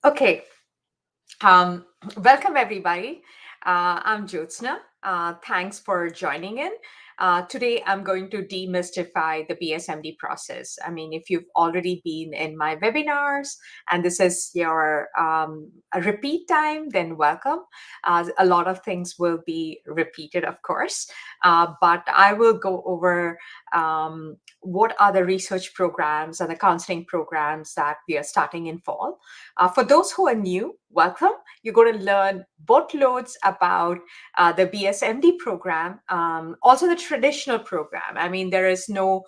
Okay. Um, Welcome everybody. I'm Jyotsna. Thanks for joining in. Today I'm going to demystify the BSMD process. I mean, if you've already been in my webinars and this is your a repeat time, then welcome. A lot of things will be repeated, of course, but I will go over what are the research programs and the counseling programs that we are starting in fall. For those who are new, welcome. You're going to learn boatloads about the BSMD program, also the traditional program. I mean, there is no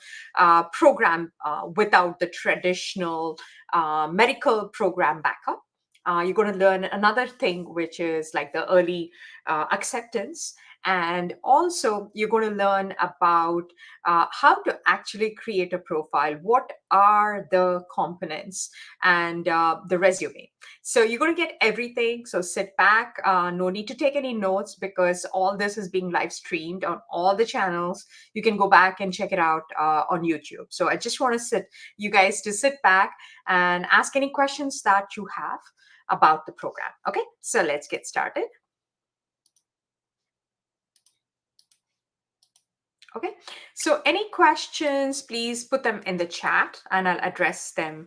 program without the traditional medical program backup. You're going to learn another thing, which is like the early acceptance. And also, you're going to learn about how to actually create a profile. What are the components and the resume? So you're going to get everything. So sit back. No need to take any notes because all this is being live streamed on all the channels. You can go back and check it out on YouTube. So I just want to you guys to sit back and ask any questions that you have about the program. Okay, so let's get started. Okay, so any questions, please put them in the chat and I'll address them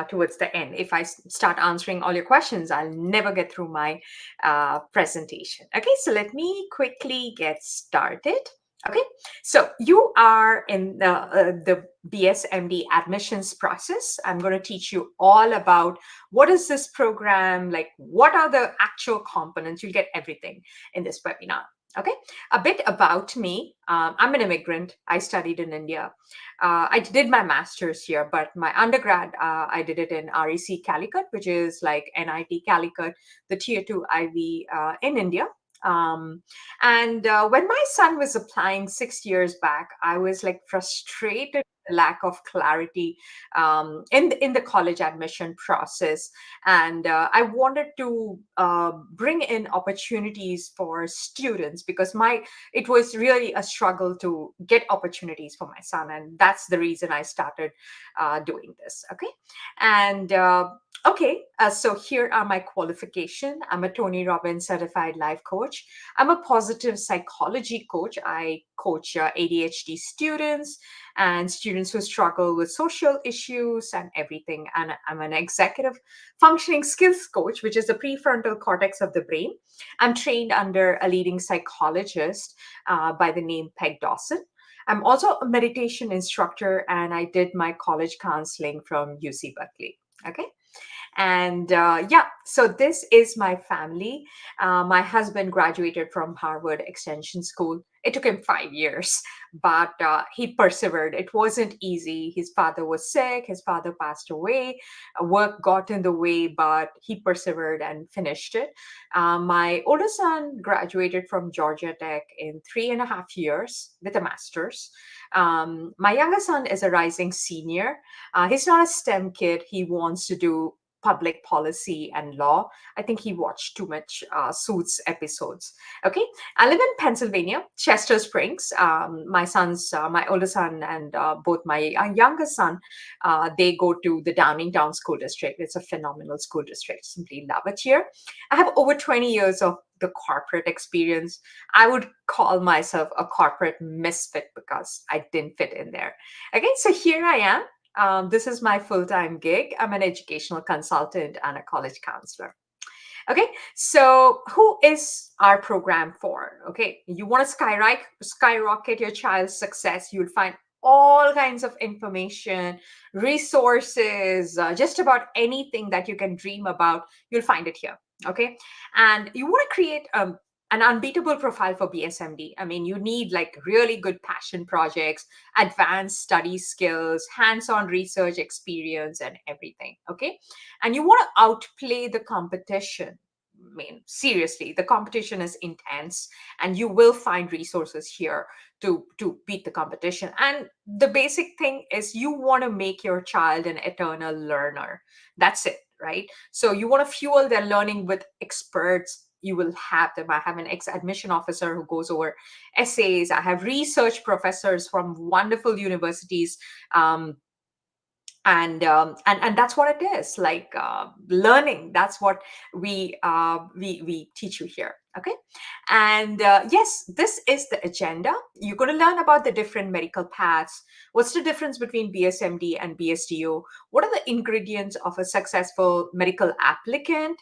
towards the end. If I start answering all your questions, I'll never get through my presentation. Okay, so let me quickly get started. Okay, so you are in the BSMD admissions process. I'm going to teach you all about what is this program, like what are the actual components. You'll get everything in this webinar. Okay, a bit about me. I'm an immigrant. I studied in India. I did my master's here, but my undergrad, I did it in REC Calicut, which is like NIT Calicut, the tier 2 Ivy in India. And when my son was applying 6 years back, I was like frustrated with the lack of clarity in the college admission process, and I wanted to bring in opportunities for students because it was really a struggle to get opportunities for my son, and that's the reason I started doing this. Okay, and okay, so here are my qualification. I'm a Tony Robbins certified life coach. I'm a positive psychology coach. I coach ADHD students and students who struggle with social issues and everything. And I'm an executive functioning skills coach, which is the prefrontal cortex of the brain. I'm trained under a leading psychologist by the name Peg Dawson. I'm also a meditation instructor, and I did my college counseling from UC Berkeley. Okay. And yeah, so this is my family. My husband graduated from Harvard Extension School. It took him 5 years, but he persevered. It wasn't easy. His father was sick. His father passed away. Work got in the way, but he persevered and finished it. My older son graduated from Georgia Tech in 3.5 years with a master's. My younger son is a rising senior. He's not a STEM kid. He wants to do public policy and law. I think he watched too much Suits episodes. Okay, I live in Pennsylvania, Chester Springs. My older son and both my younger son, they go to the Downingtown School District. It's a phenomenal school district. Simply love it here. I have over 20 years of the corporate experience. I would call myself a corporate misfit because I didn't fit in there. Okay, so here I am. This is my full-time gig. I'm an educational consultant and a college counselor. Okay, so who is our program for? Okay, you want to skyrocket your child's success. You'll find all kinds of information, resources, just about anything that you can dream about. You'll find it here. Okay, and you want to create an unbeatable profile for BSMD. I mean, you need like really good passion projects, advanced study skills, hands-on research experience, and everything. Okay, and you want to outplay the competition. I mean, seriously, the competition is intense, and you will find resources here to beat the competition. And the basic thing is you want to make your child an eternal learner. That's it, right? So you want to fuel their learning with experts. You will have them. I have an ex-admission officer who goes over essays. I have research professors from wonderful universities. And that's what it is, like learning. That's what we teach you here. Okay. And yes, this is the agenda. You're going to learn about the different medical paths. What's the difference between BSMD and BSDO? What are the ingredients of a successful medical applicant?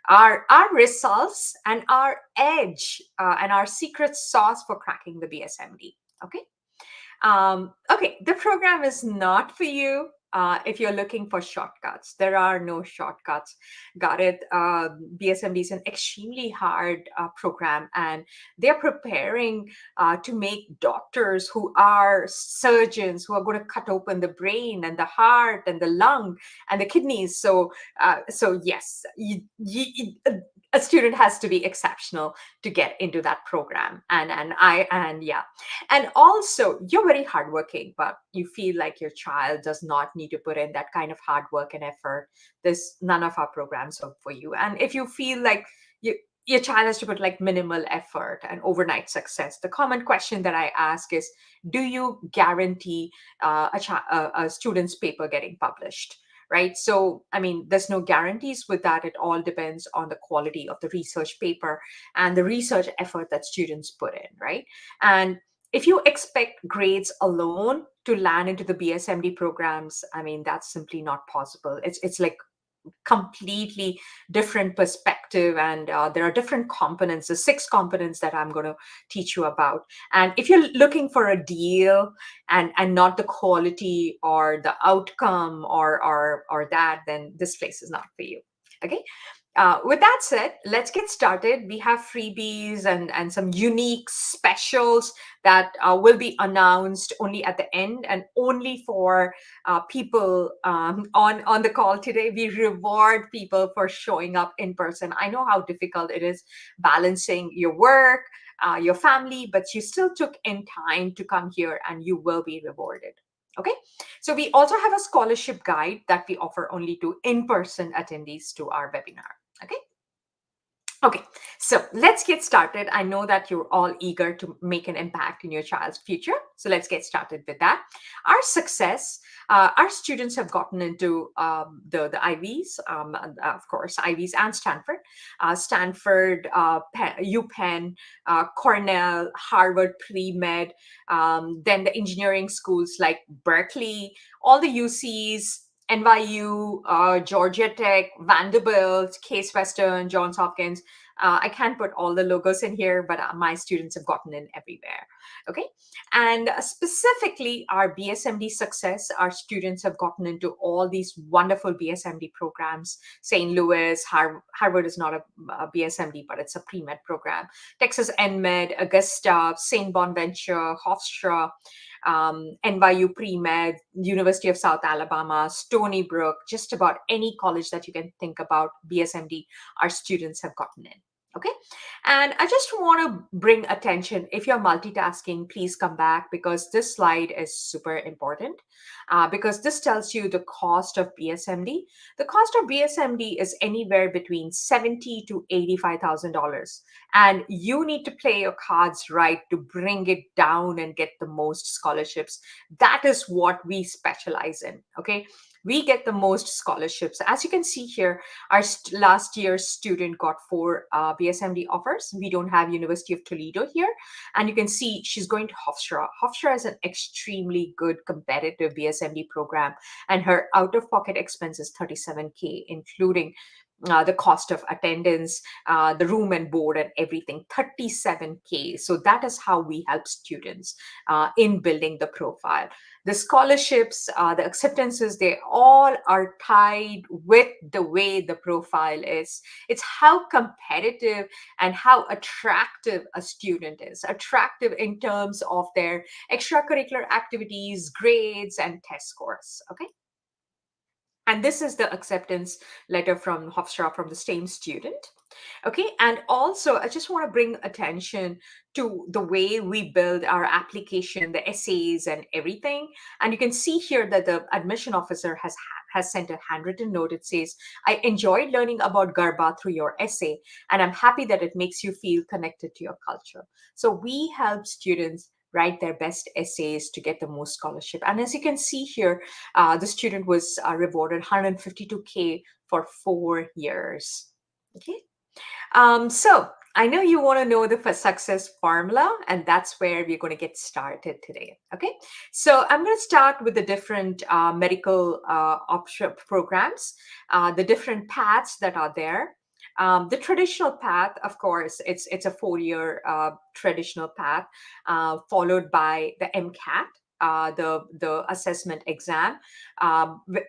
Our results and our edge, and our secret sauce for cracking the BSMD. Okay. Okay, the program is not for you if you're looking for shortcuts. There are no shortcuts. Got it? BSMD is an extremely hard program, and they're preparing to make doctors who are surgeons who are going to cut open the brain and the heart and the lung and the kidneys. So yes, a student has to be exceptional to get into that program. And yeah, and also, you're very hardworking, but you feel like your child does not need to put in that kind of hard work and effort. This none of our programs are for you. And if you feel like your child has to put like minimal effort and overnight success, the common question that I ask is, do you guarantee a student's paper getting published? Right. So, I mean, there's no guarantees with that. It all depends on the quality of the research paper and the research effort that students put in. Right. And if you expect grades alone to land into the BSMD programs, I mean, that's simply not possible. It's like completely different perspective, and there are different components, the 6 components that I'm going to teach you about. And if you're looking for a deal and not the quality or the outcome or that, then this place is not for you. Okay. With that said, let's get started. We have freebies and some unique specials that will be announced only at the end and only for people on the call today. We reward people for showing up in person. I know how difficult it is balancing your work, your family, but you still took in time to come here, and you will be rewarded. Okay. So we also have a scholarship guide that we offer only to in-person attendees to our webinar. Okay. Okay, so let's get started. I know that you're all eager to make an impact in your child's future. So let's get started with that. Our success, our students have gotten into the Ivies, and, of course, Ivies and Stanford. Stanford, UPenn, Cornell, Harvard pre-med, then the engineering schools like Berkeley, all the UCs, NYU, Georgia Tech, Vanderbilt, Case Western, Johns Hopkins. I can't put all the logos in here, but my students have gotten in everywhere. Okay. And specifically, our BSMD success, our students have gotten into all these wonderful BSMD programs. St. Louis, Harvard is not a BSMD, but it's a pre-med program. Texas NMed, Augusta, St. Bonaventure, Hofstra, NYU pre-med, University of South Alabama, Stony Brook, just about any college that you can think about, BSMD, our students have gotten in. Okay. And I just want to bring attention. If you're multitasking, please come back, because this slide is super important, because this tells you the cost of BSMD. The cost of BSMD is anywhere between $70,000 to $85,000. And you need to play your cards right to bring it down and get the most scholarships. That is what we specialize in. Okay. We get the most scholarships. As you can see here, our last year's student got 4 BSMD offers. We don't have University of Toledo here. And you can see she's going to Hofstra. Hofstra is an extremely good competitive BSMD program. And her out-of-pocket expense is $37K, including the cost of attendance, the room and board and everything, $37K. So that is how we help students in building the profile. The scholarships, the acceptances, they all are tied with the way the profile is. It's how competitive and how attractive a student is, attractive in terms of their extracurricular activities, grades, and test scores. Okay. And this is the acceptance letter from Hofstra, from the same student. Okay. And also, I just want to bring attention to the way we build our application, the essays and everything. And you can see here that the admission officer has sent a handwritten note. It says, I enjoyed learning about Garba through your essay, and I'm happy that it makes you feel connected to your culture. So we help students write their best essays to get the most scholarship. And as you can see here, the student was rewarded 152K for 4 years. Okay. So I know you want to know the success formula, and that's where we're going to get started today. Okay, so I'm going to start with the different medical option programs, the different paths that are there. The traditional path, of course, it's a 4 year traditional path, followed by the MCAT, the assessment exam.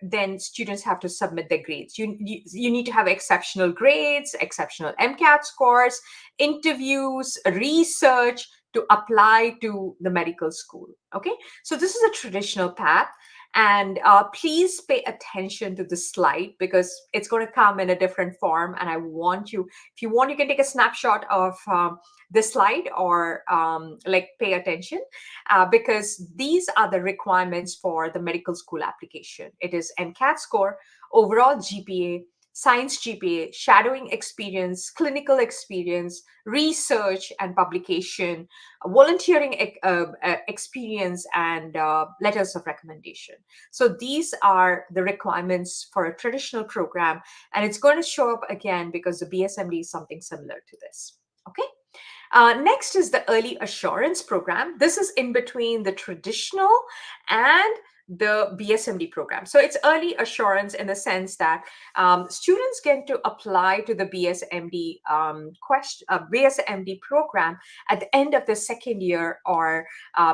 Then students have to submit their grades. You need to have exceptional grades, exceptional MCAT scores, interviews, research to apply to the medical school. Okay, so this is a traditional path. And please pay attention to the slide because it's going to come in a different form. And I want you, if you want, you can take a snapshot of this slide or like pay attention because these are the requirements for the medical school application. It is MCAT score, overall GPA, science GPA, shadowing experience, clinical experience, research and publication, volunteering experience, and letters of recommendation. So these are the requirements for a traditional program, and it's going to show up again because the BSMD is something similar to this. Okay. Next is the early assurance program. This is in between the traditional and the BSMD program. So it's early assurance in the sense that students get to apply to the BSMD BSMD program at the end of the second year or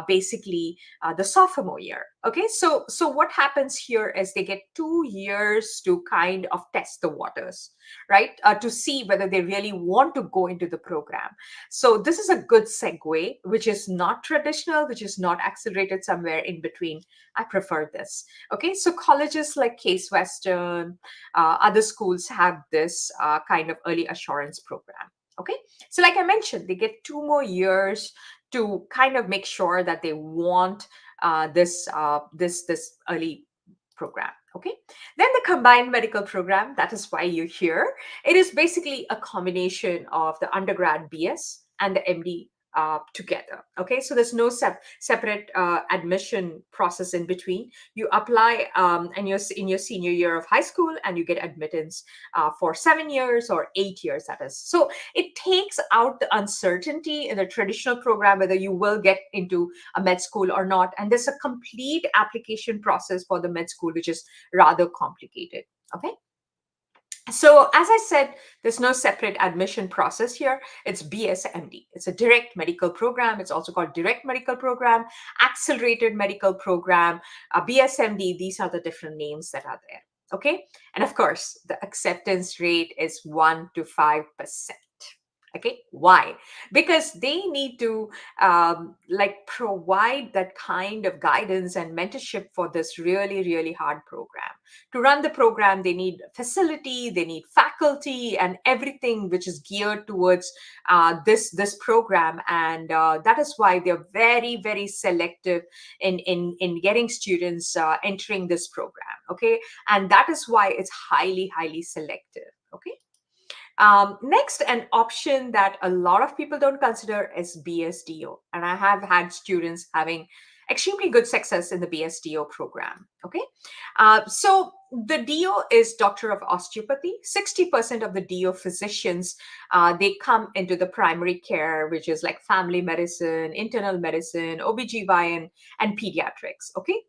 basically the sophomore year. Okay, so what happens here is they get 2 years to kind of test the waters, right? To see whether they really want to go into the program. So this is a good segue, which is not traditional, which is not accelerated, somewhere in between. I prefer this. Okay, so colleges like Case Western, other schools have this kind of early assurance program. Okay, so like I mentioned, they get 2 more years to kind of make sure that they want this early program. Okay, then the combined medical program, that is why you're here. It is basically a combination of the undergrad BS and the MD together. Okay, so there's no separate admission process in between. You apply and you're in your senior year of high school and you get admittance for 7 years or 8 years, that is. So it takes out the uncertainty in the traditional program whether you will get into a med school or not. And there's a complete application process for the med school, which is rather complicated. Okay. So as I said, there's no separate admission process here. It's BSMD. It's a direct medical program. It's also called direct medical program, accelerated medical program, BSMD. These are the different names that are there. Okay. And of course, the acceptance rate is 1 to 5%. Okay, why? Because they need to like provide that kind of guidance and mentorship for this really, really hard program. To run the program, they need facility, they need faculty, and everything which is geared towards this program. And that is why they're very, very selective in getting students entering this program. Okay, and that is why it's highly, highly selective. Okay. Next, an option that a lot of people don't consider is BSDO. And I have had students having extremely good success in the BSDO program. Okay. So the DO is Doctor of Osteopathy. 60% of the DO physicians, they come into the primary care, which is like family medicine, internal medicine, OBGYN, and pediatrics. Okay.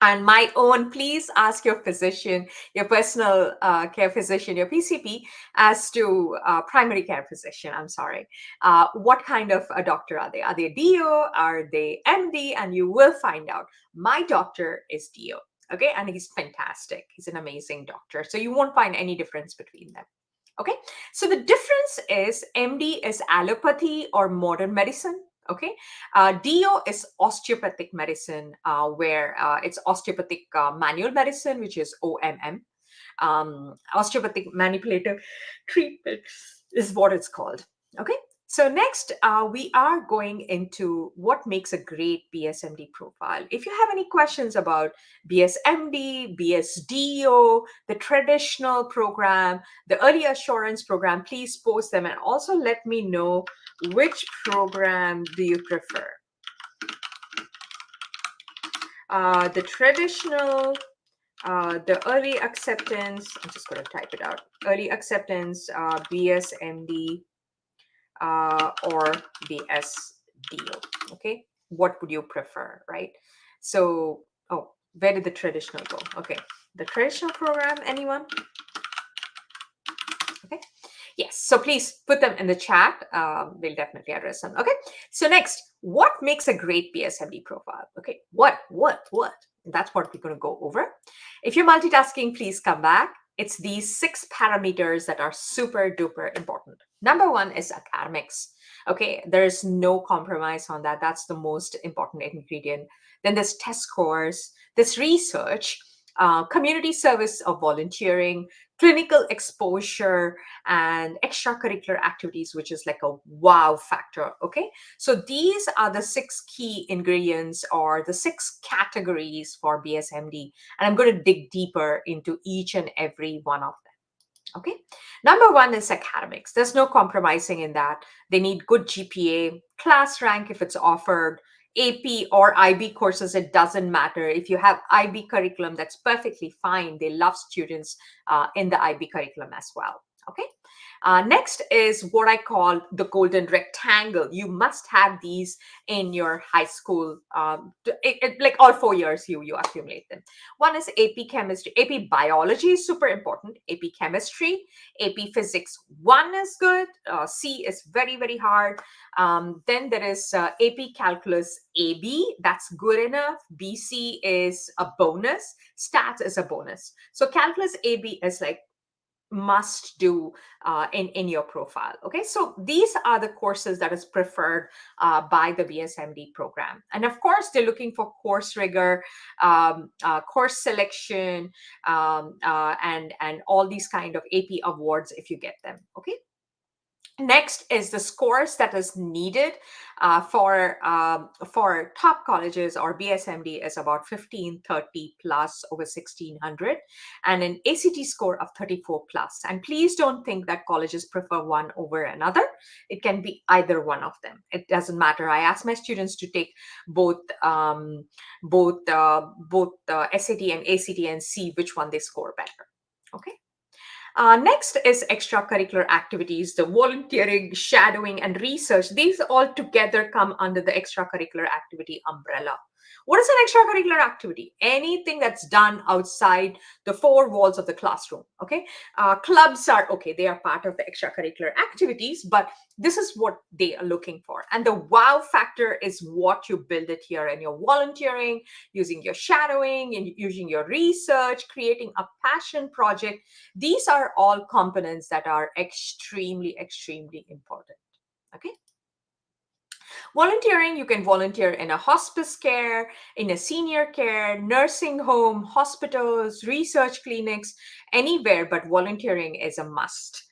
And my own, please ask your physician, your personal care physician, your PCP, as to primary care physician, I'm sorry. What kind of a doctor are they? Are they DO? Are they MD? And you will find out. My doctor is DO. Okay. And he's fantastic. He's an amazing doctor. So you won't find any difference between them. Okay. So the difference is MD is allopathy or modern medicine. Okay. DO is osteopathic medicine, where it's osteopathic manual medicine, which is OMM. Osteopathic manipulative treatment is what it's called. Okay. So next, we are going into what makes a great BSMD profile. If you have any questions about BSMD, BSDO, the traditional program, the early assurance program, please post them and also let me know which program do you prefer. The traditional, the early acceptance, I'm just going to type it out. Early acceptance, BSMD, or BSDO. Okay. What would you prefer, right? So, oh, where did the traditional go? Okay. The traditional program, anyone? Okay. Yes. So please put them in the chat. We'll definitely address them. Okay. So next, what makes a great BSMD profile? Okay. What? That's what we're going to go over. If you're multitasking, please come back. It's these 6 parameters that are super duper important. Number one is academics. Okay. There's no compromise on that. That's the most important ingredient. Then there's test scores, there's research, community service or volunteering, clinical exposure, and extracurricular activities, which is like a wow factor. Okay. So these are the 6 key ingredients or the 6 categories for BSMD. And I'm going to dig deeper into each and every one of them. Okay. Number one is academics. There's no compromising in that. They need good GPA, class rank if it's offered, AP or IB courses, it doesn't matter. If you have IB curriculum, that's perfectly fine. They love students in the IB curriculum as well. Okay. Next is what I call the golden rectangle. You must have these in your high school, like all 4 years, you accumulate them. One is AP chemistry, AP biology is super important, AP chemistry, AP physics. One is good, C is very, very hard. Then there is AP calculus AB, that's good enough. BC is a bonus, stats is a bonus. So calculus AB is like must do in your profile. Okay, so these are the courses that is preferred by the BSMD program, and of course they're looking for course rigor, course selection, and all these kind of AP awards if you get them. Okay. Next is the scores that is needed for top colleges or BSMD is about 1530 plus over 1600, and an ACT score of 34 plus. And please don't think that colleges prefer one over another. It can be either one of them. It doesn't matter. I ask my students to take both SAT and ACT and see which one they score better. Okay. Next is extracurricular activities, the volunteering, shadowing, and research. These all together come under the extracurricular activity umbrella. What is an extracurricular activity? Anything that's done outside the 4 walls of the classroom. Okay. Clubs are okay, they are part of the extracurricular activities, but this is what they are looking for. And the wow factor is what you build it here in your volunteering, using your shadowing, and using your research, creating a passion project. These are all components that are extremely, extremely important. Okay. Volunteering, you can volunteer in a hospice care, in a senior care, nursing home, hospitals, research clinics, anywhere, but volunteering is a must.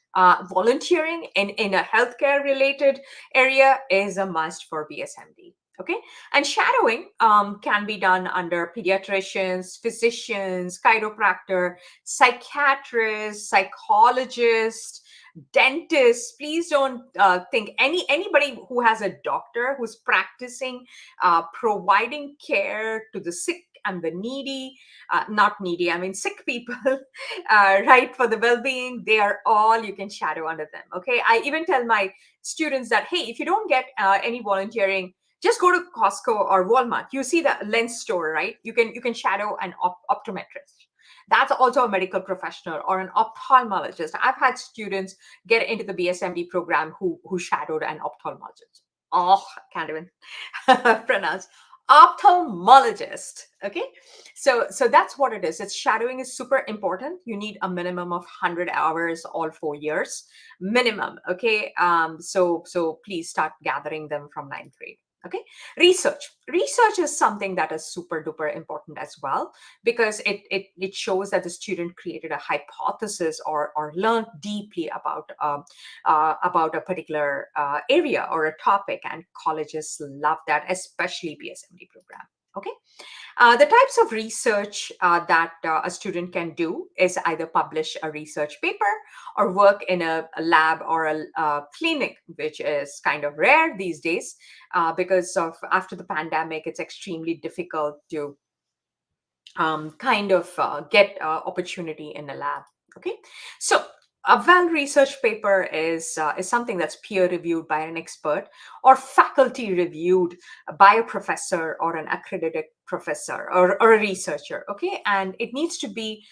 Volunteering in a healthcare related area is a must for BSMD. Okay. And shadowing can be done under pediatricians, physicians, chiropractor, psychiatrists, psychologists, dentists. Please don't think anybody who has a doctor who's practicing providing care to the sick and the needy, not needy, I mean sick people, right, for the well-being. They are all, you can shadow under them. Okay. I even tell my students that, hey, if you don't get any volunteering, just go to Costco or Walmart. You see the lens store, right? You can shadow an optometrist. That's also a medical professional or an ophthalmologist. I've had students get into the BSMD program who shadowed an ophthalmologist. Oh, can't even pronounce ophthalmologist. Okay, so that's what it is. It's shadowing is super important. You need a minimum of 100 hours all 4 years minimum. Okay, so please start gathering them from ninth grade. Okay. Research is something that is super duper important as well, because it shows that the student created a hypothesis or learned deeply about a particular area or a topic, and colleges love that, especially BSMD program. Okay. The types of research that a student can do is either publish a research paper or work in a lab or a clinic, which is kind of rare these days because of after the pandemic, it's extremely difficult to kind of get opportunity in a lab. Okay, so a well-researched paper is something that's peer-reviewed by an expert or faculty-reviewed by a professor or an accredited professor or a researcher. Okay, and it needs to be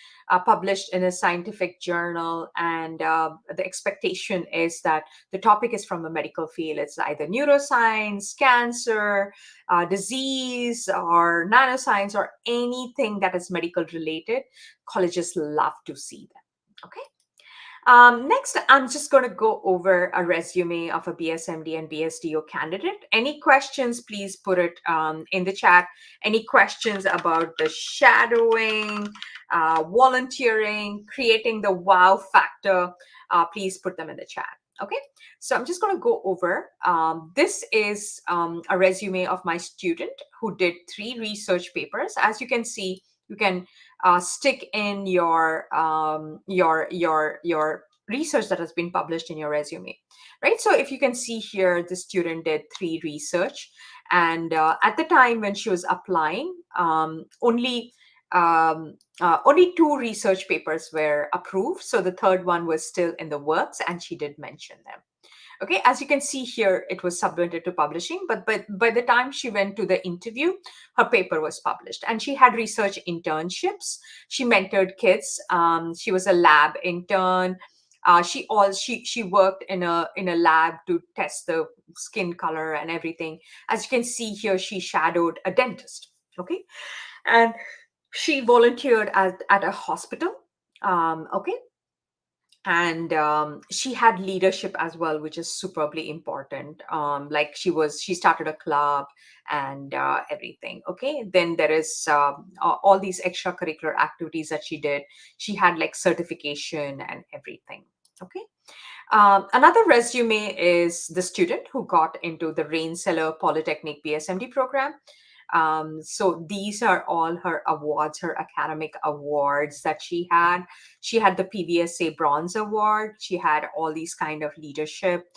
published in a scientific journal, and the expectation is that the topic is from a medical field. It's either neuroscience, cancer, disease, or nanoscience, or anything that is medical related. Colleges love to see them. Okay. Next, I'm just going to go over a resume of a BSMD and BSDO candidate. Any questions, please put it in the chat. Any questions about the shadowing, volunteering, creating the wow factor, please put them in the chat. Okay, so I'm just going to go over. This is a resume of my student who did 3 research papers. As you can see, you can stick in your research that has been published in your resume, right? So if you can see here, the student did 3 research, and at the time when she was applying, only 2 research papers were approved. So the third one was still in the works, and she did mention them. Okay, as you can see here, it was submitted to publishing, but by the time she went to the interview, her paper was published. And she had research internships. She mentored kids. She was a lab intern. She worked in a lab to test the skin color and everything. As you can see here, she shadowed a dentist. Okay, and she volunteered at a hospital. Okay, and she had leadership as well, which is superbly important. Like she started a club and everything. Okay, then there is all these extracurricular activities that she did. She had like certification and everything. Okay. Another resume is the student who got into the Rensselaer Polytechnic BSMD program. So these are all her awards, her academic awards that she had. She had the PVSA Bronze Award. She had all these kind of leadership.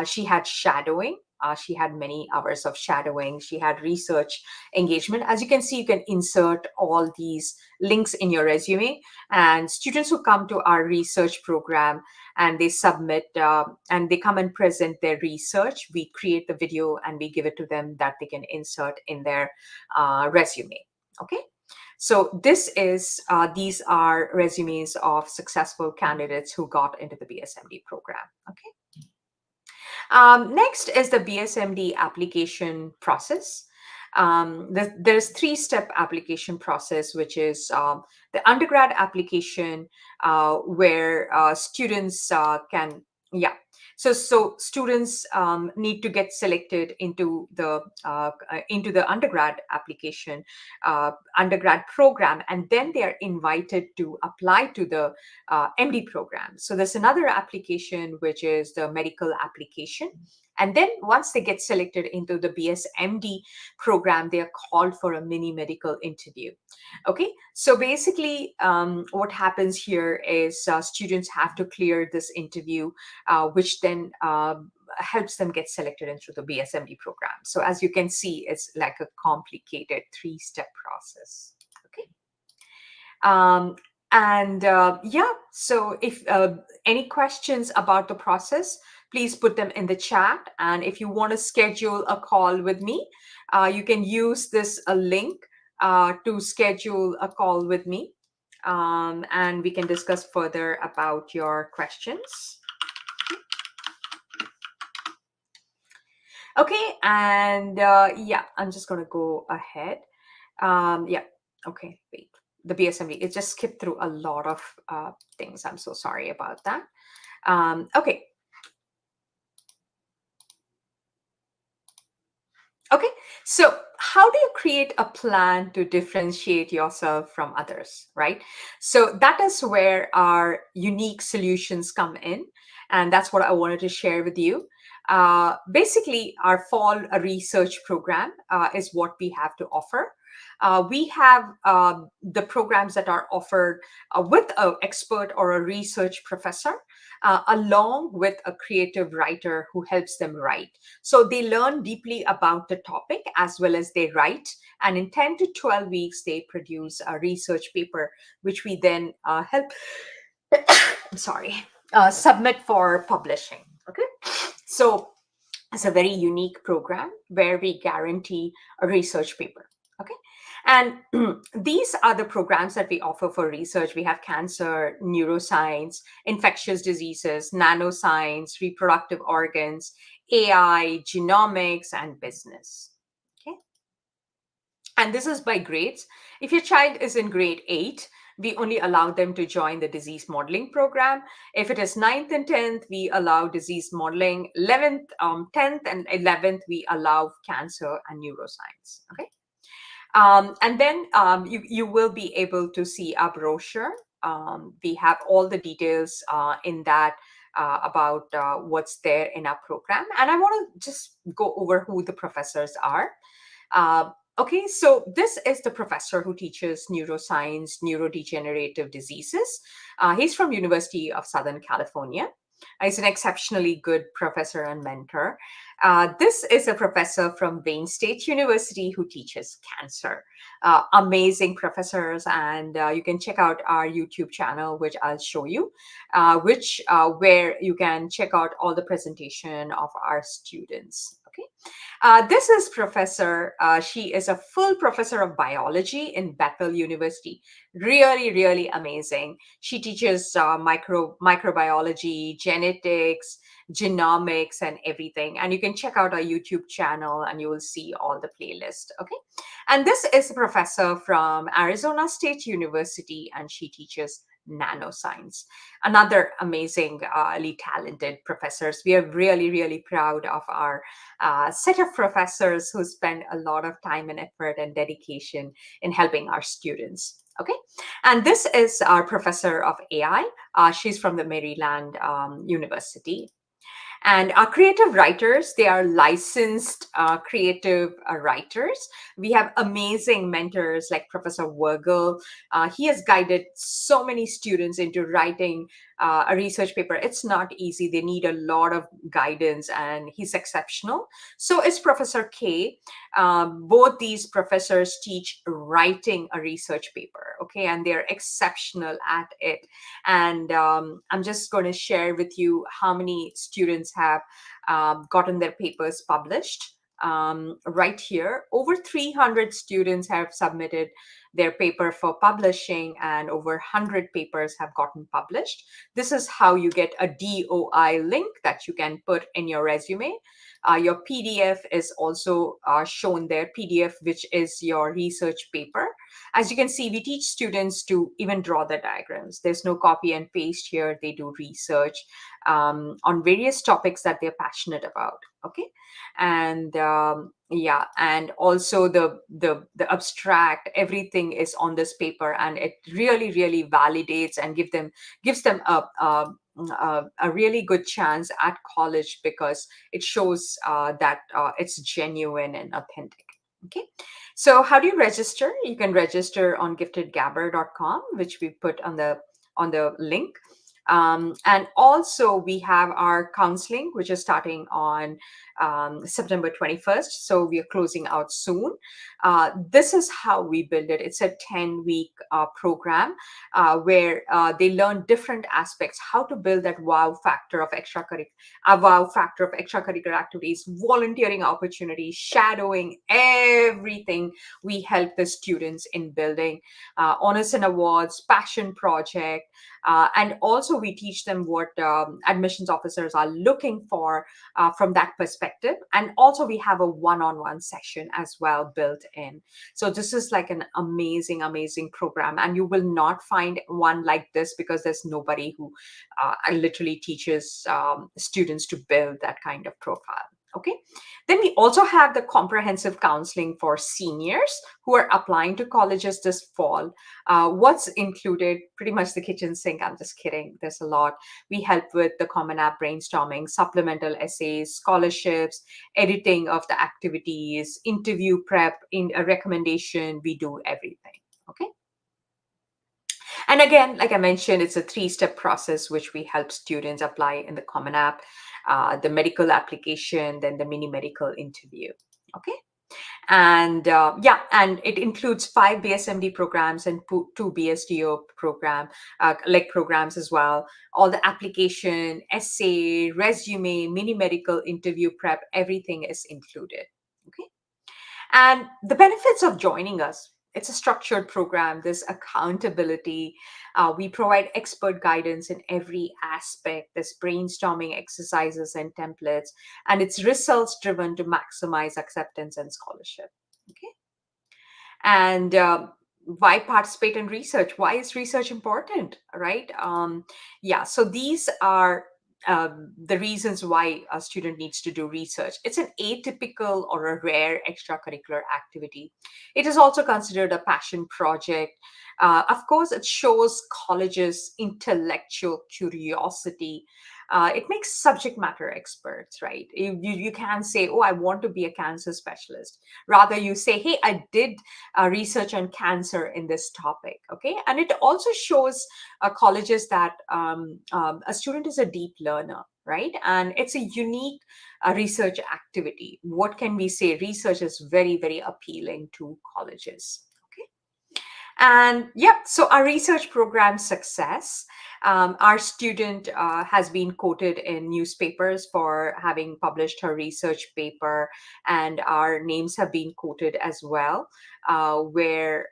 She had shadowing. She had many hours of shadowing. She had research engagement. As you can see, you can insert all these links in your resume. And students who come to our research program and they submit and they come and present their research, we create the video and we give it to them that they can insert in their resume. Okay. So these are resumes of successful candidates who got into the BSMD program. Okay. Next is the BSMD application process. There's 3-step application process, which is the undergrad application, where students can, yeah. So students need to get selected into the undergrad application, undergrad program, and then they are invited to apply to the MD program. So there's another application, which is the medical application. And then once they get selected into the BSMD program, they are called for a mini medical interview. Okay, so basically what happens here is students have to clear this interview, which then helps them get selected into the BSMD program. So as you can see, it's like a complicated 3-step process. Okay. And yeah, so if any questions about the process, please put them in the chat. And if you want to schedule a call with me, you can use this link to schedule a call with me. And we can discuss further about your questions. Okay, and yeah, I'm just going to go ahead. Yeah, okay, wait. The BSMD, it just skipped through a lot of things. I'm so sorry about that. Okay. Okay, so how do you create a plan to differentiate yourself from others, right? So that is where our unique solutions come in. And that's what I wanted to share with you. Basically, our fall research program is what we have to offer. We have the programs that are offered with an expert or a research professor, along with a creative writer who helps them write. So they learn deeply about the topic as well as they write. And in 10 to 12 weeks, they produce a research paper, which we then help, I'm sorry, submit for publishing. Okay. So it's a very unique program where we guarantee a research paper. Okay. And these are the programs that we offer for research. We have cancer, neuroscience, infectious diseases, nanoscience, reproductive organs, AI, genomics, and business. Okay. And this is by grades. If your child is in grade 8, we only allow them to join the disease modeling program. If it is ninth and 10th, we allow disease modeling. 11th, 10th, and 11th, we allow cancer and neuroscience. Okay. And then you will be able to see our brochure. We have all the details in that about what's there in our program. And I want to just go over who the professors are. Okay, so this is the professor who teaches neuroscience, neurodegenerative diseases. He's from University of Southern California. He's an exceptionally good professor and mentor. This is a professor from Wayne State University who teaches cancer. Amazing professors, and you can check out our YouTube channel, which I'll show you, where you can check out all the presentation of our students. Okay. This is Professor. She is a full professor of biology in Bethel University. Really, really amazing. She teaches microbiology, genetics, genomics, and everything. And you can check out our YouTube channel, and you will see all the playlist. Okay. And this is a professor from Arizona State University, and she teaches nanoscience. Another amazingly talented professors. We are really, really proud of our set of professors who spend a lot of time and effort and dedication in helping our students. Okay, and this is our professor of AI. She's from the Maryland University. And our creative writers, they are licensed creative writers. We have amazing mentors like Professor Virgil. He has guided so many students into writing a research paper. It's not easy. They need a lot of guidance, and he's exceptional. So is Professor K. Both these professors teach writing a research paper, okay, and they're exceptional at it. And I'm just going to share with you how many students have gotten their papers published. Right here, over 300 students have submitted their paper for publishing, and over 100 papers have gotten published. This is how you get a DOI link that you can put in your resume. Your PDF is also shown there, PDF, which is your research paper. As you can see, we teach students to even draw the diagrams. There's no copy and paste here. They do research on various topics that they're passionate about. Okay. And yeah, and also the abstract, everything is on this paper, and it really, really validates and gives them a really good chance at college, because it shows that it's genuine and authentic. Okay, so how do you register? You can register on giftedgabber.com, which we put on the link. And also we have our counseling, which is starting on September 21st. So we are closing out soon. This is how we build it. It's a 10-week program where they learn different aspects, how to build that wow factor of extracurricular activities, volunteering opportunities, shadowing, everything. We help the students in building honors and awards, passion project, and also we teach them what admissions officers are looking for from that perspective. And also we have a one-on-one session as well built in. So this is like an amazing, amazing program. And you will not find one like this, because there's nobody who literally teaches students to build that kind of profile. Okay. Then we also have the comprehensive counseling for seniors who are applying to colleges this fall. What's included? Pretty much the kitchen sink. I'm just kidding. There's a lot. We help with the Common App brainstorming, supplemental essays, scholarships, editing of the activities, interview prep, in a recommendation. We do everything. Okay. And again, like I mentioned, it's a three-step process which we help students apply in the Common App, the medical application, then the mini medical interview. Okay. And yeah, and it includes 5 BSMD programs and 2 BSDO like programs as well. All the application, essay, resume, mini medical interview prep, everything is included. Okay. And the benefits of joining us, it's a structured program, there's accountability. We provide expert guidance in every aspect. There's brainstorming exercises and templates, and it's results driven to maximize acceptance and scholarship. Okay. And why participate in research? Why is research important? Right. Yeah. So these are the reasons why a student needs to do research. It's an atypical or a rare extracurricular activity. It is also considered a passion project. Of course, it shows colleges' intellectual curiosity. It makes subject matter experts, right? You can say, oh, I want to be a cancer specialist. Rather, you say, hey, I did research on cancer in this topic. Okay. And it also shows colleges that a student is a deep learner, right? And it's a unique research activity. What can we say? Research is very, very appealing to colleges. Okay. And yep, so our research program success. Our student has been quoted in newspapers for having published her research paper, and our names have been quoted as well, where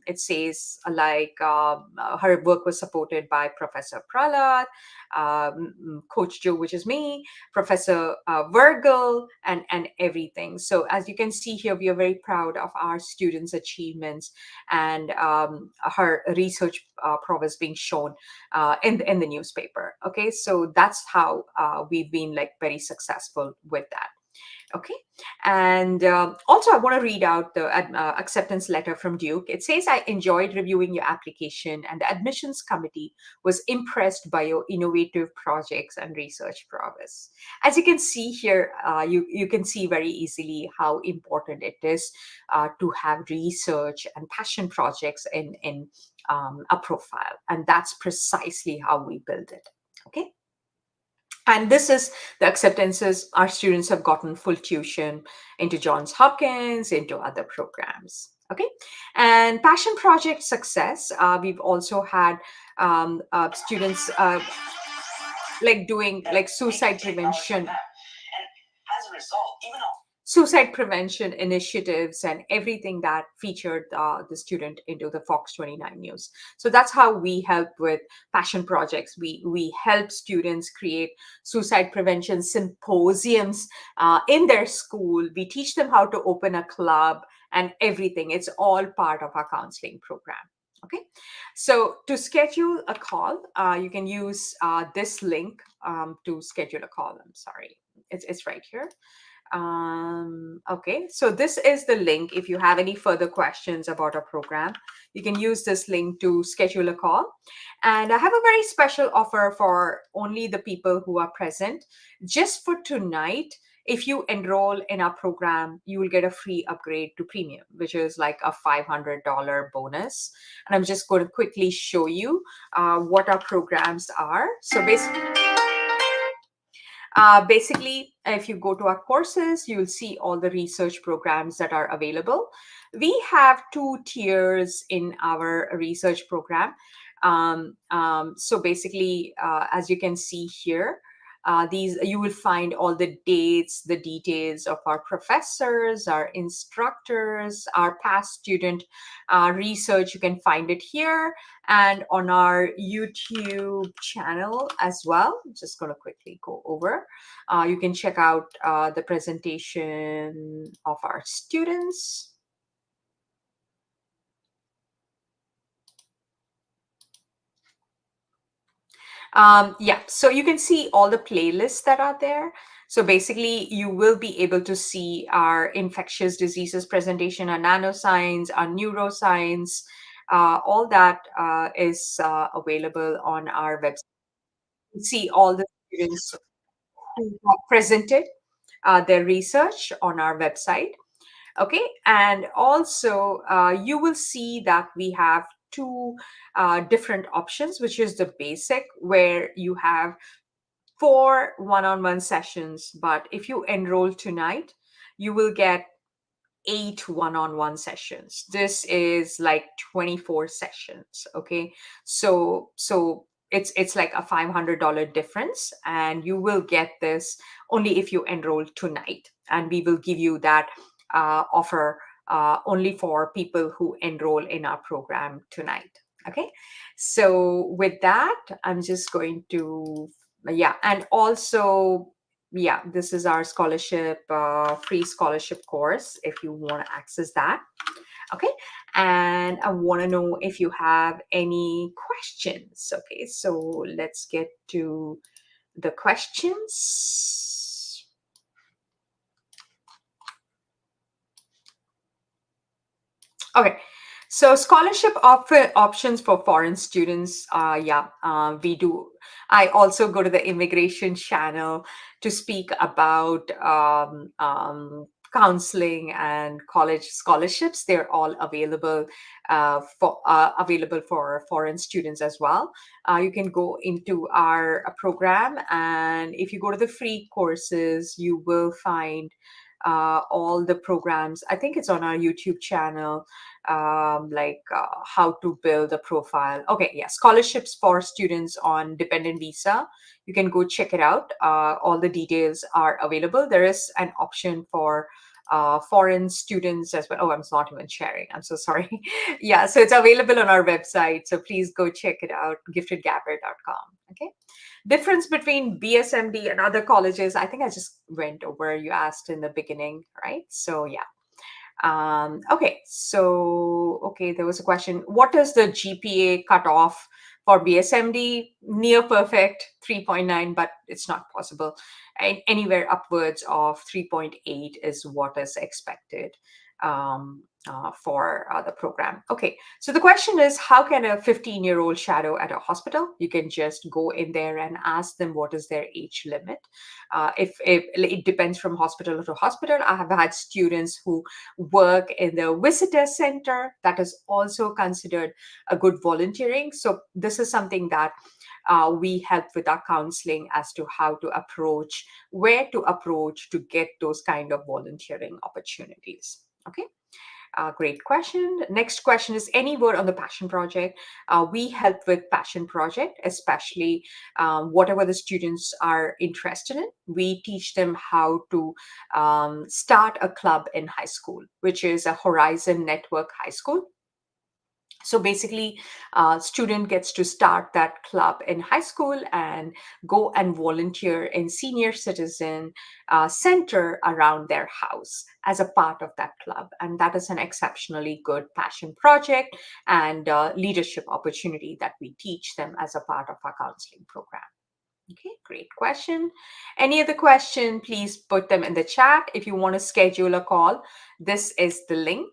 it says like her work was supported by Professor Prahlad, Coach Joe, which is me, Professor Virgil, and everything. So as you can see here, we are very proud of our students' achievements and her research prowess being shown in the newspaper. Okay, so that's how we've been like very successful with that. Okay. And also, I want to read out the acceptance letter from Duke. It says, I enjoyed reviewing your application, and the admissions committee was impressed by your innovative projects and research prowess. As you can see here, you can see very easily how important it is to have research and passion projects in a profile. And that's precisely how we build it. Okay. And this is the acceptances. Our students have gotten full tuition into Johns Hopkins, into other programs. Okay. And passion project success, we've also had students like doing like suicide prevention initiatives and everything that featured the student into the Fox 29 News. So that's how we help with passion projects. We help students create suicide prevention symposiums in their school. We teach them how to open a club and everything. It's all part of our counseling program. Okay, so to schedule a call, you can use this link to schedule a call. I'm sorry, it's right here. Okay, so this is the link. If you have any further questions about our program, you can use this link to schedule a call. And I have a very special offer for only the people who are present. Just for tonight, if you enroll in our program, you will get a free upgrade to premium, which is like a $500 bonus. And I'm just going to quickly show you what our programs are. So basically, if you go to our courses, you'll see all the research programs that are available. We have 2 tiers in our research program. So basically, as you can see here, these you will find all the dates, the details of our professors, our instructors, our past student research. You can find it here and on our YouTube channel as well. I'm just going to quickly go over. You can check out the presentation of our students. Yeah, so you can see all the playlists that are there. So basically, you will be able to see our infectious diseases presentation, our nanoscience, our neuroscience, all that is available on our website. You see all the students who have presented their research on our website. Okay, and also you will see that we have two different options, which is the basic, where you have 4 one-on-one sessions, but if you enroll tonight, you will get 8 one-on-one sessions. This is like 24 sessions. Okay, so it's like a $500 difference, and you will get this only if you enroll tonight, and we will give you that offer only for people who enroll in our program tonight. Okay, so with that, I'm just going to, yeah, and also, yeah, this is our scholarship, free scholarship course if you want to access that. Okay, and I want to know if you have any questions. Okay, so let's get to the questions. Okay, so scholarship options for foreign students. Yeah, we do. I also go to the immigration channel to speak about counseling and college scholarships. They're all available for foreign students as well. You can go into our program, and if you go to the free courses, you will find all the programs. I think it's on our YouTube channel, like how to build a profile. Okay, yeah, scholarships for students on dependent visa. You can go check it out. All the details are available. There is an option for foreign students as well. Oh, I'm not even sharing. I'm so sorry. Yeah, so it's available on our website. So please go check it out, giftedgabber.com. Okay. Difference between BSMD and other colleges, I think I just went over, you asked in the beginning, right? So yeah. Okay, so okay, there was a question. What is the GPA cutoff for BSMD? Near perfect, 3.9, but it's not possible. And anywhere upwards of 3.8 is what is expected for the program. Okay, so the question is, how can a 15-year-old shadow at a hospital? You can just go in there and ask them what is their age limit. If it depends from hospital to hospital. I have had students who work in the visitor center. That is also considered a good volunteering. So this is something that we help with our counseling as to how to approach, where to approach to get those kind of volunteering opportunities. Okay. Great question. Next question is, any word on the passion project? We help with passion project, especially whatever the students are interested in. We teach them how to start a club in high school, which is a Horizon Network High School. So basically, student gets to start that club in high school and go and volunteer in senior citizen center around their house as a part of that club. And that is an exceptionally good passion project and leadership opportunity that we teach them as a part of our counseling program. Okay, great question. Any other question, please put them in the chat. If you want to schedule a call, this is the link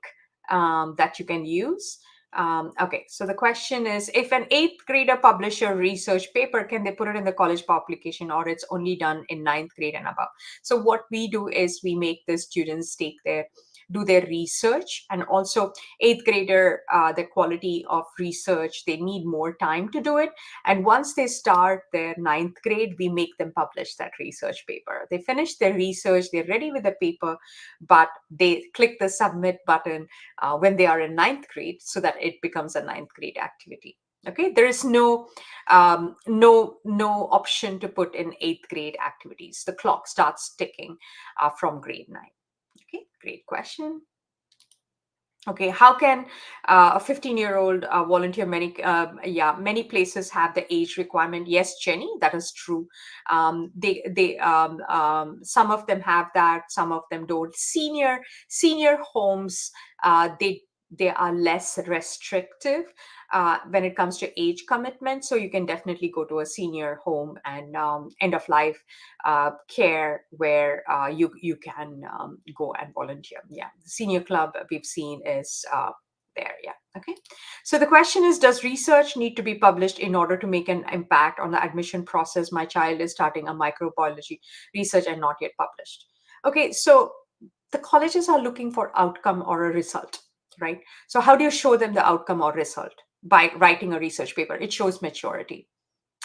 that you can use. Okay, so the question is, if an eighth grader publish a research paper, can they put it in the college publication, or it's only done in ninth grade and above? So what we do is we make the students do their research, and also eighth grader, the quality of research, they need more time to do it. And once they start their ninth grade, we make them publish that research paper. They finish their research, they're ready with the paper, but they click the submit button when they are in ninth grade so that it becomes a ninth grade activity. Okay, there is no option to put in eighth grade activities. The clock starts ticking from grade 9. Okay, great question. Okay, how can a 15-year-old volunteer? Many places have the age requirement. Yes, Jenny, that is true. Some of them have that, some of them don't. Senior homes, they they are less restrictive when it comes to age commitment. So you can definitely go to a senior home and end of life care where you can go and volunteer. Yeah, the senior club we've seen is there. Yeah. Okay. So the question is, does research need to be published in order to make an impact on the admission process? My child is starting a microbiology research and not yet published. Okay, so the colleges are looking for outcome or a result, right? So how do you show them the outcome or result? By writing a research paper. It shows maturity,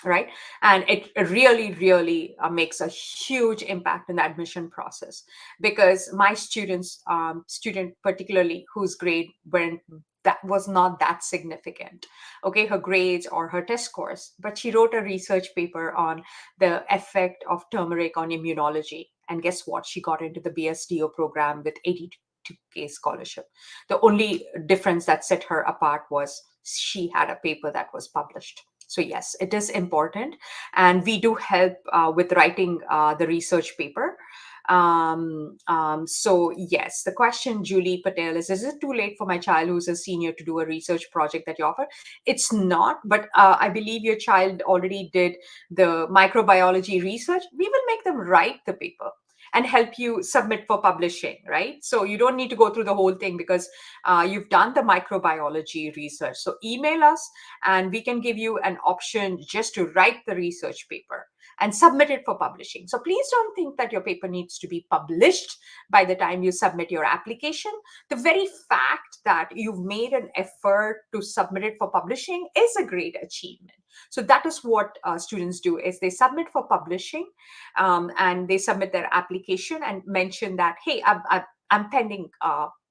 right? And it really makes a huge impact in the admission process, because my student particularly whose grade went that was not that significant, okay, her grades or her test scores, but she wrote a research paper on the effect of turmeric on immunology, and guess what, she got into the BSDO program with 82K scholarship. The only difference that set her apart was she had a paper that was published. So yes, it is important, and we do help with writing the research paper. So yes, the question, Julie Patel, is it too late for my child who's a senior to do a research project that you offer? It's not, but I believe your child already did the microbiology research. We will make them write the paper and help you submit for publishing, right? So you don't need to go through the whole thing, because you've done the microbiology research. So email us and we can give you an option just to write the research paper and submit it for publishing. So please don't think that your paper needs to be published by the time you submit your application. The very fact that you've made an effort to submit it for publishing is a great achievement. So that is what students do, is they submit for publishing, and they submit their application and mention that, hey, I'm pending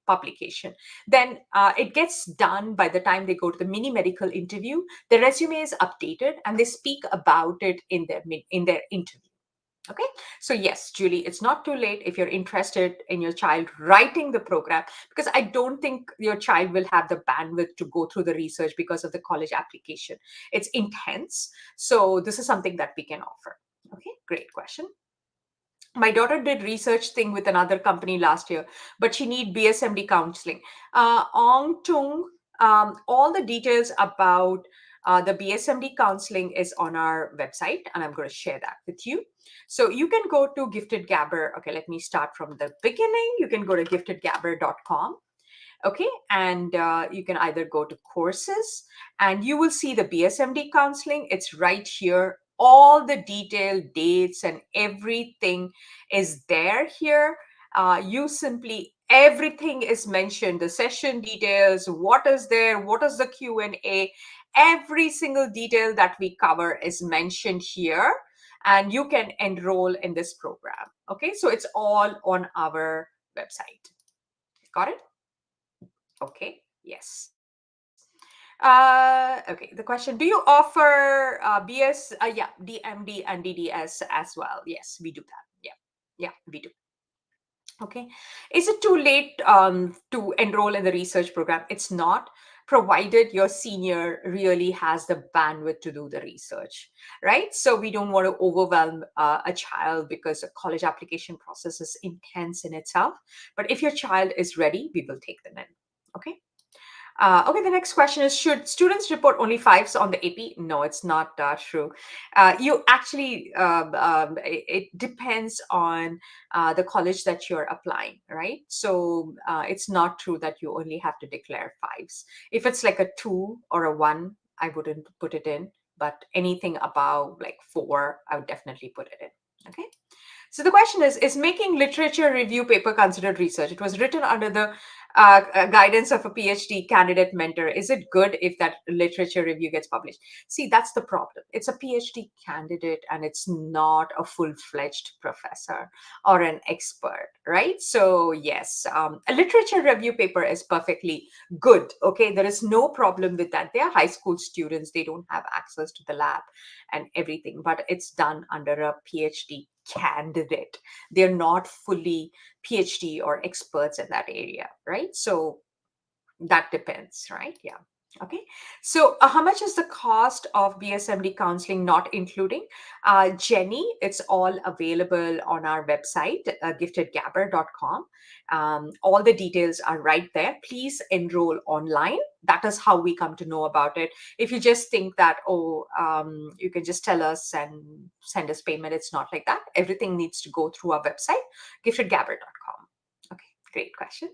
publication. Then it gets done. By the time they go to the mini medical interview, the resume is updated and they speak about it in their interview. Okay, so yes, Julie, it's not too late if you're interested in your child writing the program, because I don't think your child will have the bandwidth to go through the research because of the college application. It's intense. So this is something that we can offer. Okay, great question. My daughter did research thing with another company last year, but she need BSMD counseling. Ong Tung, all the details about the BSMD counseling is on our website, and I'm going to share that with you. So you can go to Gifted Gabber. Okay, let me start from the beginning. You can go to giftedgabber.com. Okay, and you can either go to courses and you will see the BSMD counseling. It's right here. All the detailed dates and everything is there here. You simply, everything is mentioned, the session details, what is there, what is the Q&A, every single detail that we cover is mentioned here, and you can enroll in this program. Okay, so it's all on our website. Got it? Okay, yes. Okay, the question, do you offer BS, yeah, DMD and DDS as well? Yes, we do that. Yeah, yeah, we do. Okay. Is it too late to enroll in the research program? It's not, provided your senior really has the bandwidth to do the research, right? So we don't want to overwhelm a child, because a college application process is intense in itself. But if your child is ready, we will take them in. Okay. Okay, the next question is, should students report only fives on the AP? No, it's not true. You actually, it depends on the college that you're applying, right? So it's not true that you only have to declare fives. If it's like a two or a one, I wouldn't put it in, but anything above like four, I would definitely put it in. Okay. So the question is making literature review paper considered research? It was written under the guidance of a PhD candidate mentor. Is it good if that literature review gets published? See, that's the problem. It's a PhD candidate and it's not a full-fledged professor or an expert, right? So yes, a literature review paper is perfectly good. Okay, there is no problem with that. They are high school students. They don't have access to the lab and everything, but it's done under a PhD candidate. They're not fully PhD or experts in that area, right? So that depends, right? Yeah. Okay, so how much is the cost of BSMD counseling, not including? Jenny, it's all available on our website, giftedgabber.com. All the details are right there. Please enroll online. That is how we come to know about it. If you just think that, oh, you can just tell us and send us payment, it's not like that. Everything needs to go through our website, giftedgabber.com. Okay, great question.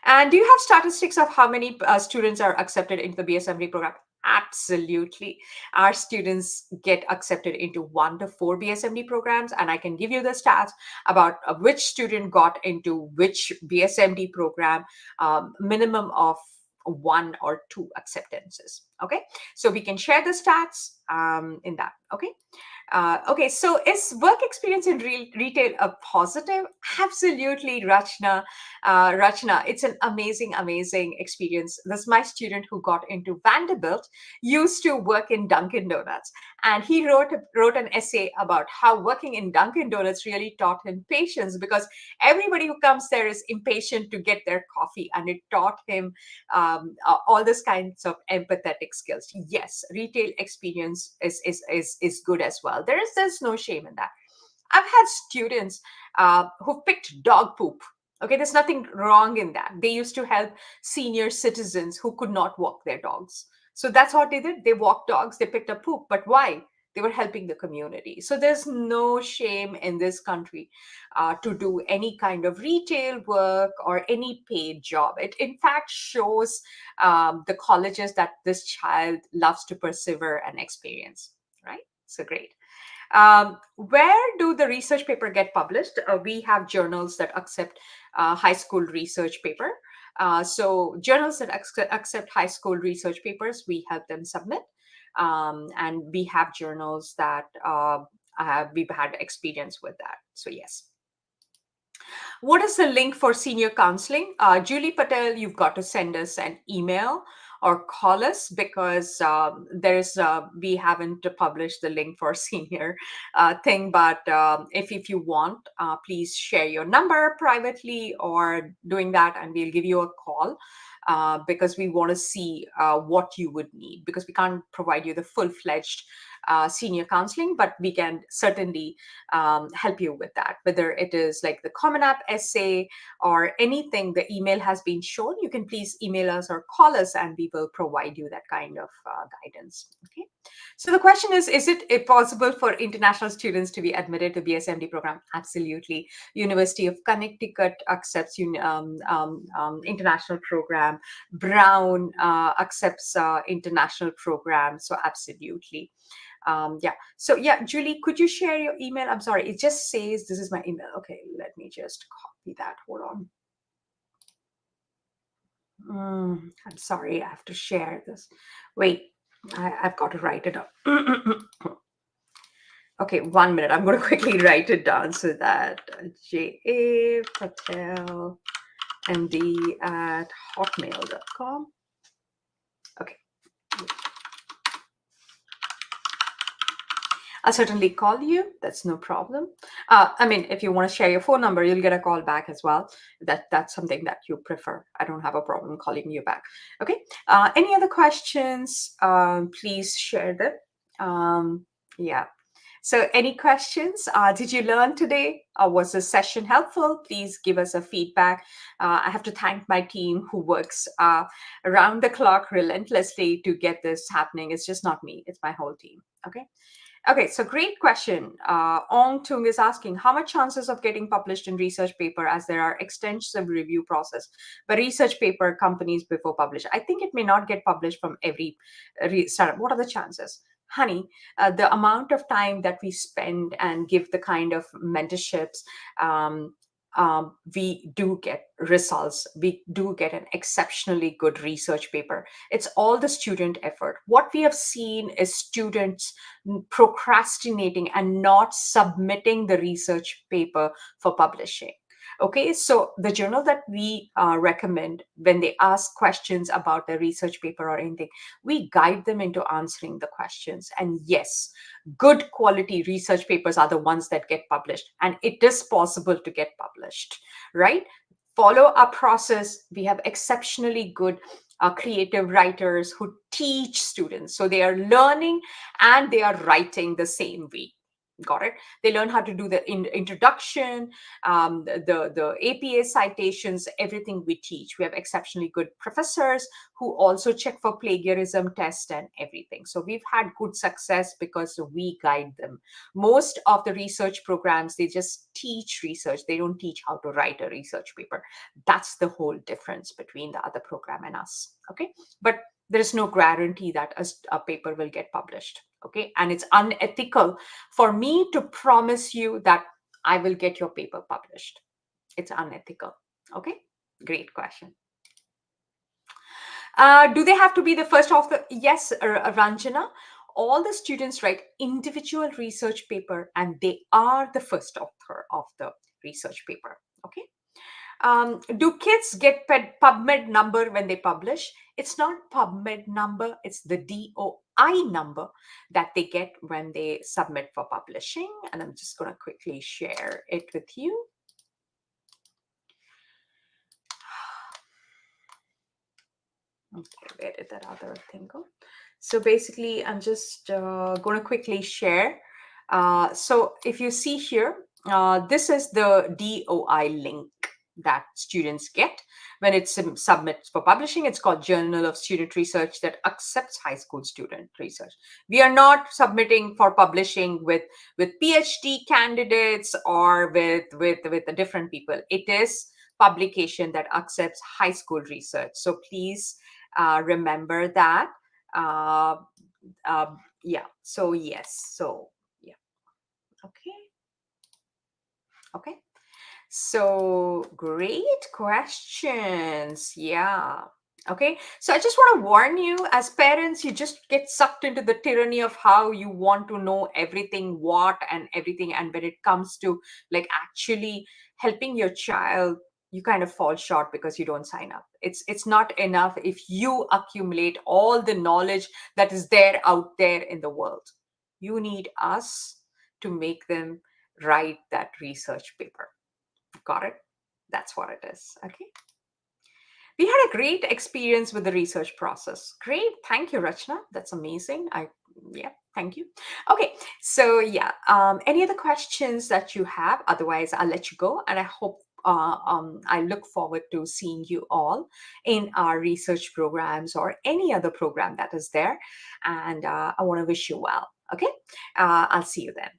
And do you have statistics of how many students are accepted into the BSMD program? Absolutely. Our students get accepted into 1 to 4 BSMD programs, and I can give you the stats about which student got into which BSMD program, minimum of 1 or 2 acceptances. Okay, so we can share the stats in that. Okay. Okay, so is work experience in retail a positive? Absolutely, Rachna. Rachna, it's an amazing, amazing experience. This my student who got into Vanderbilt used to work in Dunkin' Donuts, and he wrote an essay about how working in Dunkin' Donuts really taught him patience because everybody who comes there is impatient to get their coffee, and it taught him all these kinds of empathetic skills. Yes, retail experience is good as well. There's no shame in that. I've had students who picked dog poop. Okay, there's nothing wrong in that. They used to help senior citizens who could not walk their dogs. So that's what they did. They walked dogs, they picked up poop. But why? They were helping the community. So there's no shame in this country to do any kind of retail work or any paid job. It, in fact, shows the colleges that this child loves to persevere and experience, right? So great. Where do the research paper get published? We have journals that accept high school research paper. So journals that accept high school research papers, we help them submit. And we have journals that we've had experience with that. So yes. What is the link for senior counseling? Julie Patel, you've got to send us an email or call us because we haven't published the link for senior thing. But if you want, please share your number privately or doing that, and we'll give you a call. Because we want to see what you would need, because we can't provide you the full-fledged senior counseling, but we can certainly help you with that. Whether it is like the Common App essay or anything, the email has been shown. You can please email us or call us, and we will provide you that kind of guidance. Okay. So the question is it possible for international students to be admitted to BSMD program? Absolutely. University of Connecticut accepts international program. Brown accepts international program. So absolutely. Yeah. So yeah, Julie, could you share your email? I'm sorry, it just says this is my email. Okay, let me just copy that. Hold on. I'm sorry, I have to share this. Wait, I've got to write it up. Okay, 1 minute. I'm going to quickly write it down so that J.A. Patel MD at hotmail.com. Okay. I'll certainly call you. That's no problem. I mean, if you want to share your phone number, you'll get a call back as well. That's something that you prefer. I don't have a problem calling you back. Okay. Any other questions? Please share them. Yeah. So, any questions? Did you learn today? Was the session helpful? Please give us a feedback. I have to thank my team who works around the clock relentlessly to get this happening. It's just not me; it's my whole team. Okay. Okay, so great question. Ong Tung is asking, how much chances of getting published in research paper as there are extensive review process, but research paper companies before publish? I think it may not get published from every startup. What are the chances? Honey, the amount of time that we spend and give the kind of mentorships, um, we do get results. We do get an exceptionally good research paper. It's all the student effort. What we have seen is students procrastinating and not submitting the research paper for publishing. Okay, so the journal that we recommend when they ask questions about the research paper or anything, we guide them into answering the questions. And yes, good quality research papers are the ones that get published, and it is possible to get published, right? Follow our process. We have exceptionally good creative writers who teach students. So they are learning and they are writing the same way. Got it? They learn how to do the introduction, the APA citations, everything we teach. We have exceptionally good professors who also check for plagiarism test and everything. So we've had good success because we guide them. Most of the research programs, they just teach research. They don't teach how to write a research paper. That's the whole difference between the other program and us. Okay. But there is no guarantee that a paper will get published. Okay. And it's unethical for me to promise you that I will get your paper published. It's unethical. Okay. Great question. Do they have to be the first author? Yes, Ranjana. All the students write individual research paper and they are the first author of the research paper. Okay. Do kids get PubMed number when they publish? It's not PubMed number, it's the DOI number that they get when they submit for publishing. And I'm just going to quickly share it with you. Okay, where did that other thing go? So basically, I'm just going to quickly share. So if you see here, this is the DOI link that students get when it submits for publishing. It's called Journal of Student Research that accepts high school student research. We are not submitting for publishing with PhD candidates or with different people. It is publication that accepts high school research. So please remember that. Uh, yeah. So yes. So yeah. Okay. Okay. So great questions. Yeah. Okay. So I just want to warn you, as parents, you just get sucked into the tyranny of how you want to know everything, what and everything. And when it comes to like actually helping your child, you kind of fall short because you don't sign up. It's not enough if you accumulate all the knowledge that is there out there in the world. You need us to make them write that research paper. Got it? That's what it is. Okay. We had a great experience with the research process. Great. Thank you, Rachna. That's amazing. Yeah, thank you. Okay. So, yeah. Any other questions that you have? Otherwise, I'll let you go. And I hope I look forward to seeing you all in our research programs or any other program that is there. And I want to wish you well. Okay. I'll see you then.